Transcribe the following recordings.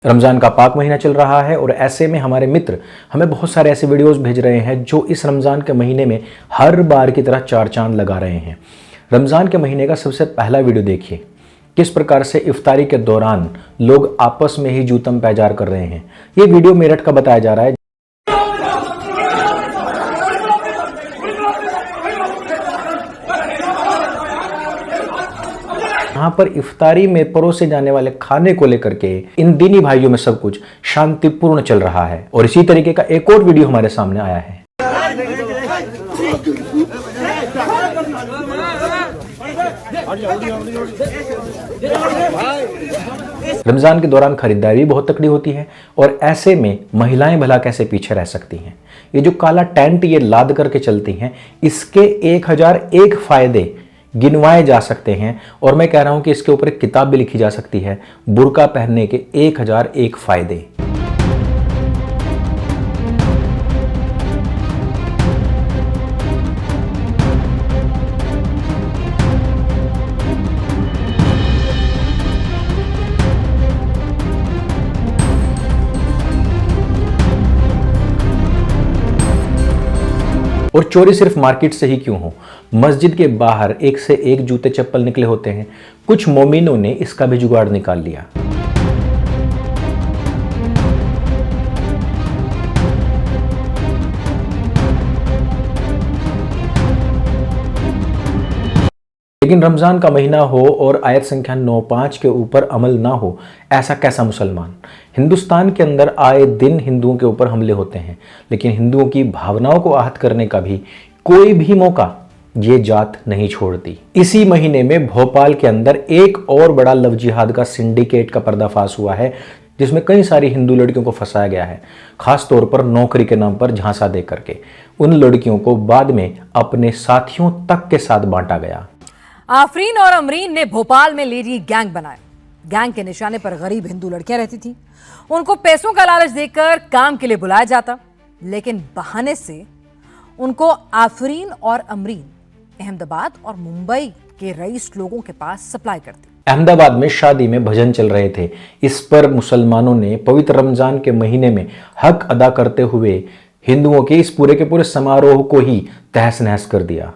रमज़ान का पाक महीना चल रहा है और ऐसे में हमारे मित्र हमें बहुत सारे ऐसे वीडियोस भेज रहे हैं जो इस रमज़ान के महीने में हर बार की तरह चार चांद लगा रहे हैं। रमज़ान के महीने का सबसे पहला वीडियो देखिए, किस प्रकार से इफ्तारी के दौरान लोग आपस में ही जूतम पैजार कर रहे हैं। ये वीडियो मेरठ का बताया जा रहा है। यहाँ पर इफ्तारी में परोसे जाने वाले खाने को लेकर के इन दीनी भाइयों में सब कुछ शांतिपूर्ण चल रहा है और इसी तरीके का एक और वीडियो हमारे सामने आया है। रमजान के दौरान खरीदारी भी बहुत तकड़ी होती है और ऐसे में महिलाएं भला कैसे पीछे रह सकती हैं। ये जो काला टेंट ये लाद करके चलती हैं, इसके 1001 फायदे गिनवाए जा सकते हैं और मैं कह रहा हूं कि इसके ऊपर एक किताब भी लिखी जा सकती है, बुर्का पहनने के 1001 फायदे। और चोरी सिर्फ मार्केट से ही क्यों हो, मस्जिद के बाहर एक से एक जूते चप्पल निकले होते हैं। कुछ मोमिनों ने इसका भी जुगाड़ निकाल लिया। लेकिन रमजान का महीना हो और आयत संख्या 95 के ऊपर अमल ना हो, ऐसा कैसा मुसलमान। हिंदुस्तान के अंदर आए दिन हिंदुओं के ऊपर हमले होते हैं, लेकिन हिंदुओं की भावनाओं को आहत करने का भी कोई भी मौका ये जात नहीं छोड़ती। इसी महीने में भोपाल के अंदर एक और बड़ा लव जिहाद का सिंडिकेट का पर्दाफाश हुआ है, जिसमें कई सारी हिंदू लड़कियों को फंसाया गया है, खास तौर पर नौकरी के नाम पर झांसा दे करके। उन लड़कियों को बाद में अपने साथियों तक के साथ बांटा गया। आफरीन और अमरीन ने भोपाल में लेडी गैंग बनाया। गैंग के निशाने पर गरीब हिंदू लड़कियां रहती थीं। उनको पैसों का लालच देकर काम के लिए बुलाया जाता, लेकिन बहाने से उनको आफरीन और अमरीन अहमदाबाद और मुंबई के रईस लोगों के पास सप्लाई करती। अहमदाबाद में शादी में भजन चल रहे थे। इस पर मुसलमानों ने पवित्र रमजान के महीने में हक अदा करते हुए हिंदुओं के इस पूरे के पूरे समारोह को ही तहस नहस कर दिया।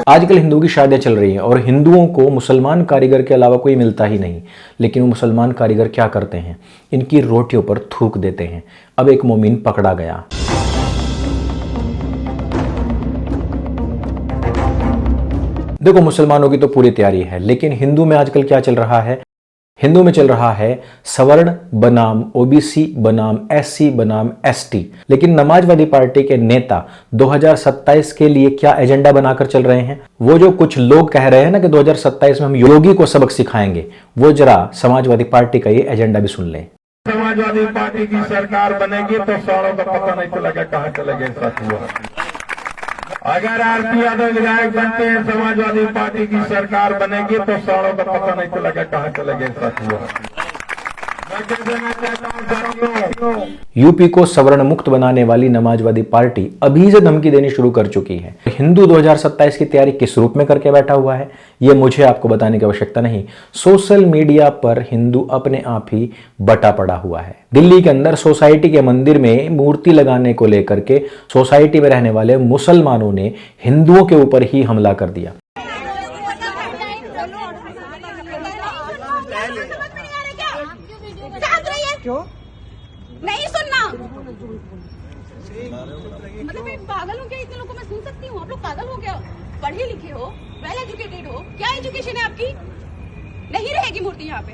आजकल हिंदुओं की शादियां चल रही हैं और हिंदुओं को मुसलमान कारीगर के अलावा कोई मिलता ही नहीं, लेकिन वो मुसलमान कारीगर क्या करते हैं, इनकी रोटियों पर थूक देते हैं। अब एक मोमिन पकड़ा गया। देखो, मुसलमानों की तो पूरी तैयारी है, लेकिन हिंदू में आजकल क्या चल रहा है। हिंदू में चल रहा है सवर्ण बनाम ओबीसी बनाम एससी बनाम एसटी। लेकिन समाजवादी पार्टी के नेता 2027 के लिए क्या एजेंडा बनाकर चल रहे हैं। वो जो कुछ लोग कह रहे हैं ना कि 2027 में हम योगी को सबक सिखाएंगे, वो जरा समाजवादी पार्टी का ये एजेंडा भी सुन लें। समाजवादी पार्टी की सरकार बनेगी तो सालों का पता नहीं चलेगा कहां चले गए। सच हुआ, अगर आरपी यादव विधायक बनते हैं, समाजवादी पार्टी की सरकार बनेगी तो सालों का पता नहीं चलेगा कहां चले गए। सच हुआ। यूपी को सवर्ण मुक्त बनाने वाली समाजवादी पार्टी अभी से धमकी देनी शुरू कर चुकी है। हिंदू 2027 की तैयारी किस रूप में करके बैठा हुआ है, ये मुझे आपको बताने की आवश्यकता नहीं। सोशल मीडिया पर हिंदू अपने आप ही बटा पड़ा हुआ है। दिल्ली के अंदर सोसाइटी के मंदिर में मूर्ति लगाने को लेकर के सोसाइटी में रहने वाले मुसलमानों ने हिंदुओं के ऊपर ही हमला कर दिया। क्यों नहीं सुनना? मतलब मैं पागल हूँ क्या? इतने लोगों को मैं सुन सकती हूँ? आप लोग पागल हो क्या? पढ़े लिखे हो, वेल एजुकेटेड हो, क्या एजुकेशन है आपकी? नहीं रहेगी मूर्ति यहाँ पे,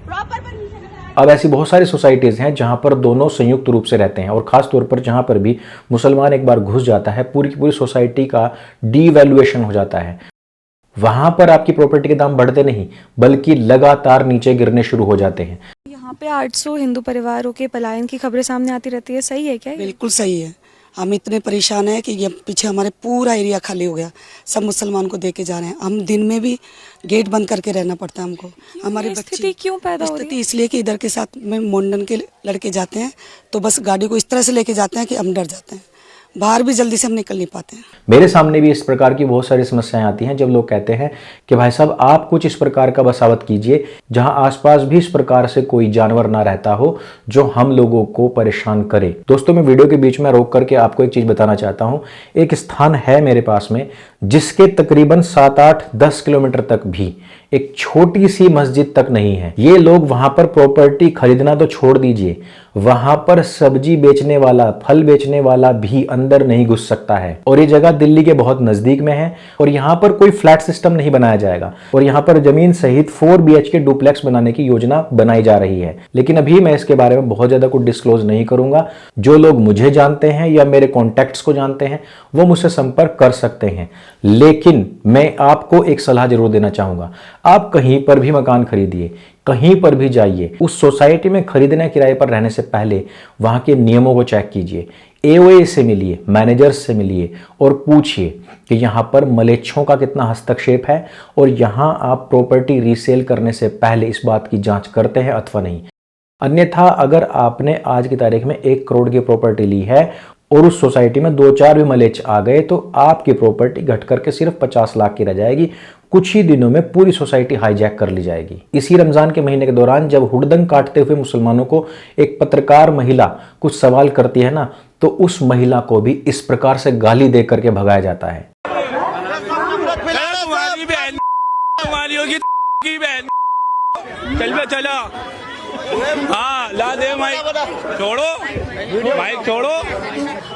प्रॉपर परमिशन। अब ऐसी बहुत सारी सोसाइटीज हैं जहां पर दोनों संयुक्त रूप से रहते हैं और खास तौर पर जहां पर भी मुसलमान एक बार घुस जाता है, पूरी की पूरी सोसाइटी का डीवैल्यूएशन हो जाता है। वहां पर आपकी प्रॉपर्टी के दाम बढ़ते नहीं, बल्कि लगातार नीचे गिरने शुरू हो जाते हैं। यहाँ पे 800 हिंदू परिवारों के पलायन की खबरें सामने आती रहती है, सही है क्या? बिल्कुल सही है। हम इतने परेशान हैं कि ये पीछे हमारे पूरा एरिया खाली हो गया, सब मुसलमान को दे के जा रहे हैं। हम दिन में भी गेट बंद करके रहना पड़ता है हमको। हमारी स्थिति क्यों पैदा हो रही है? स्थिति इसलिए कि इधर के साथ में मुंडन के लड़के जाते हैं तो बस गाड़ी को इस तरह से लेके जाते हैं कि हम डर जाते हैं, बाहर भी जल्दी से हम निकल नहीं पाते हैं। मेरे सामने भी इस प्रकार की बहुत सारी समस्याएं आती हैं जब लोग कहते हैं कि भाई साहब आप कुछ इस प्रकार का बसावत कीजिए जहां आसपास भी इस प्रकार से कोई जानवर ना रहता हो जो हम लोगों को परेशान करे। दोस्तों, मैं वीडियो के बीच में रोक करके आपको एक चीज बताना चाहता हूं। एक स्थान है मेरे पास में जिसके तकरीबन 7, 8, 10 किलोमीटर तक भी एक छोटी सी मस्जिद तक नहीं है। ये लोग वहां पर प्रॉपर्टी खरीदना तो छोड़ दीजिए, वहां पर सब्जी बेचने वाला, फल बेचने वाला भी अंदर नहीं घुस सकता है। और ये जगह दिल्ली के बहुत नजदीक में है और यहां पर कोई फ्लैट सिस्टम नहीं बनाया जाएगा और यहां पर जमीन सहित 4 BHK डुप्लेक्स बनाने की योजना बनाई जा रही है। लेकिन अभी मैं इसके बारे में बहुत ज्यादा कुछ डिस्क्लोज नहीं करूंगा। जो लोग मुझे जानते हैं या मेरे कॉन्टैक्ट्स को जानते हैं वो मुझसे संपर्क कर सकते हैं। लेकिन मैं आपको एक सलाह जरूर देना चाहूंगा, आप कहीं पर भी मकान खरीदिए, कहीं पर भी जाइए, उस सोसाइटी में खरीदने किराए पर रहने से पहले वहां के नियमों को चेक कीजिए। AOA से मिलिए, मैनेजर्स से मिलिए और पूछिए कि यहां पर मलेच्छों का कितना हस्तक्षेप है और यहां आप प्रॉपर्टी रीसेल करने से पहले इस बात की जांच करते हैं अथवा नहीं। अन्यथा अगर आपने आज की तारीख में 1 करोड़ की प्रॉपर्टी ली है और उस सोसाइटी में 2-4 भी मलेच्छ आ गए तो आपकी प्रॉपर्टी घट करके सिर्फ 50 लाख की रह जाएगी। कुछ ही दिनों में पूरी सोसाइटी हाईजैक कर ली जाएगी। इसी रमजान के महीने के दौरान जब हुड़दंग काटते हुए मुसलमानों को एक पत्रकार महिला कुछ सवाल करती है ना, तो उस महिला को भी इस प्रकार से गाली दे करके भगाया जाता है। हाँ, ला दे माइक, छोड़ो माइक छोड़ो।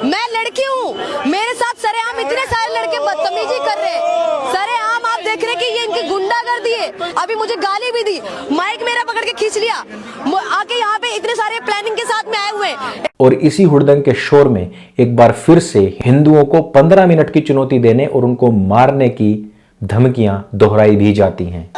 मैं लड़की हूँ, मेरे साथ सरेआम इतने सारे लड़के बदतमीजी कर रहे हैं। सरेआम आप देख रहे कि ये इनकी गुंडागर्दी है। अभी मुझे गाली भी दी, माइक मेरा पकड़ के खींच लिया, आके यहाँ पे इतने सारे प्लानिंग के साथ में आए हुए हैं। और इसी हुड़दंग के शोर में एक बार फिर से हिंदुओं को 15 मिनट की चुनौती देने और उनको मारने की धमकियां दोहराई भी जाती हैं।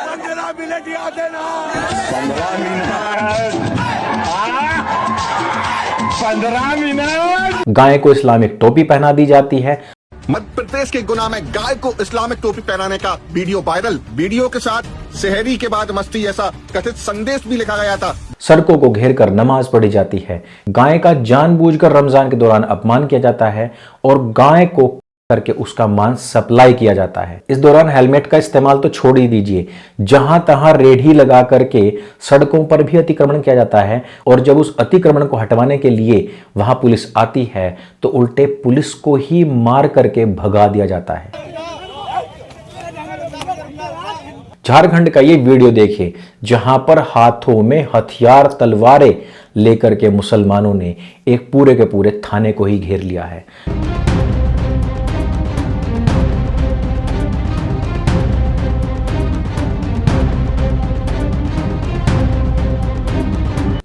15 मिनट गाय को इस्लामिक टोपी पहना दी जाती है। मध्य प्रदेश के गुना में गाय को इस्लामिक टोपी पहनाने का वीडियो वायरल। वीडियो के साथ सेहरी के बाद मस्ती ऐसा कथित संदेश भी लिखा गया था। सड़कों को घेर कर नमाज पढ़ी जाती है। गाय का जानबूझकर रमजान के दौरान अपमान किया जाता है और गाय को करके उसका मांस सप्लाई किया जाता है। इस दौरान हेलमेट का इस्तेमाल तो छोड़ ही दीजिए, जहां तहां रेढ़ी लगा करके सड़कों पर भी अतिक्रमण किया जाता है और जब उस अतिक्रमण को हटवाने के लिए वहां पुलिस आती है तो उल्टे पुलिस को ही मार करके भगा दिया जाता है। झारखंड का ये वीडियो देखिए जहां पर हाथों में हथियार तलवारें लेकर के मुसलमानों ने एक पूरे के पूरे थाने को ही घेर लिया है।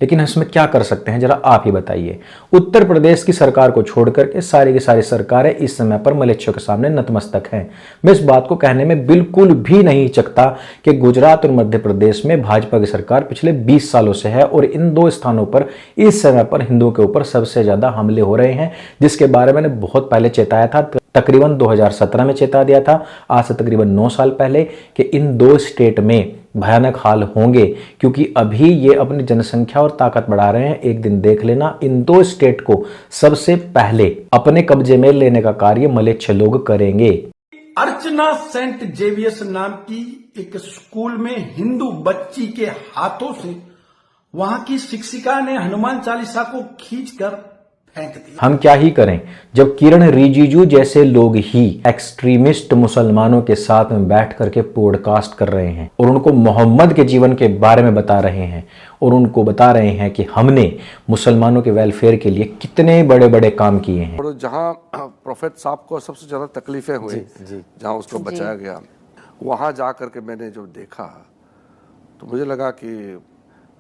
लेकिन इसमें क्या कर सकते हैं जरा आप ही बताइए। उत्तर प्रदेश की सरकार को छोड़कर के सारी की सारी सरकारें इस समय पर मलेच्छों के सामने नतमस्तक हैं। मैं इस बात को कहने में बिल्कुल भी नहीं हिचकता कि गुजरात और मध्य प्रदेश में भाजपा की सरकार पिछले 20 सालों से है और इन 2 स्थानों पर इस समय पर हिंदुओं के ऊपर सबसे ज्यादा हमले हो रहे हैं, जिसके बारे में मैंने बहुत पहले चेताया था। तकरीबन 2017 में चेता दिया था, आज से तकरीबन 9 साल पहले, कि इन 2 स्टेट में भयानक हाल होंगे क्योंकि अभी ये अपनी जनसंख्या और ताकत बढ़ा रहे हैं। एक दिन देख लेना, इन 2 स्टेट को सबसे पहले अपने कब्जे में लेने का कार्य मलेच्छ लोग करेंगे। अर्चना सेंट जेवियर्स नाम की एक स्कूल में हिंदू बच्ची के हाथों से वहां की शिक्षिका ने हनुमान चालीसा को खींचकर फेंक दिया। हम क्या ही करें जब किरण रिजिजू जैसे लोग ही एक्सट्रीमिस्ट मुसलमानों के साथ में बैठ करके पॉडकास्ट कर रहे हैं और उनको मोहम्मद के जीवन के बारे में बता रहे हैं और उनको बता रहे हैं कि हमने मुसलमानों के वेलफेयर के लिए कितने बड़े बड़े काम किए हैं। और जहां प्रोफेट साहब को सबसे ज्यादा तकलीफें हुई, जहां उसको बचाया गया, वहां जा करके मैंने जो देखा तो मुझे लगा कि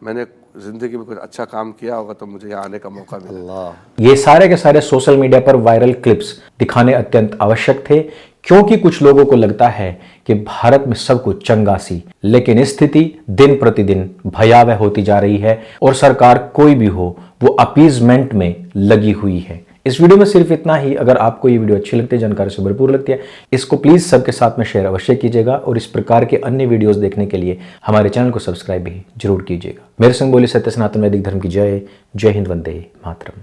मैंने जिंदगी में कुछ अच्छा काम किया होगा तो मुझे यहाँ आने का मौका मिला। ये सारे के सारे सोशल मीडिया पर वायरल क्लिप्स दिखाने अत्यंत आवश्यक थे क्योंकि कुछ लोगों को लगता है कि भारत में सब कुछ चंगा सी, लेकिन स्थिति दिन प्रतिदिन भयावह होती जा रही है और सरकार कोई भी हो वो अपीजमेंट में लगी हुई है। इस वीडियो में सिर्फ इतना ही। अगर आपको ये वीडियो अच्छी लगती है, जानकारी से भरपूर लगती है, इसको प्लीज सबके साथ में शेयर अवश्य कीजिएगा और इस प्रकार के अन्य वीडियोस देखने के लिए हमारे चैनल को सब्सक्राइब भी जरूर कीजिएगा। मेरे संग बोली सत्य सनातन वैदिक धर्म की जय। जय हिंद, वंदे मातरम।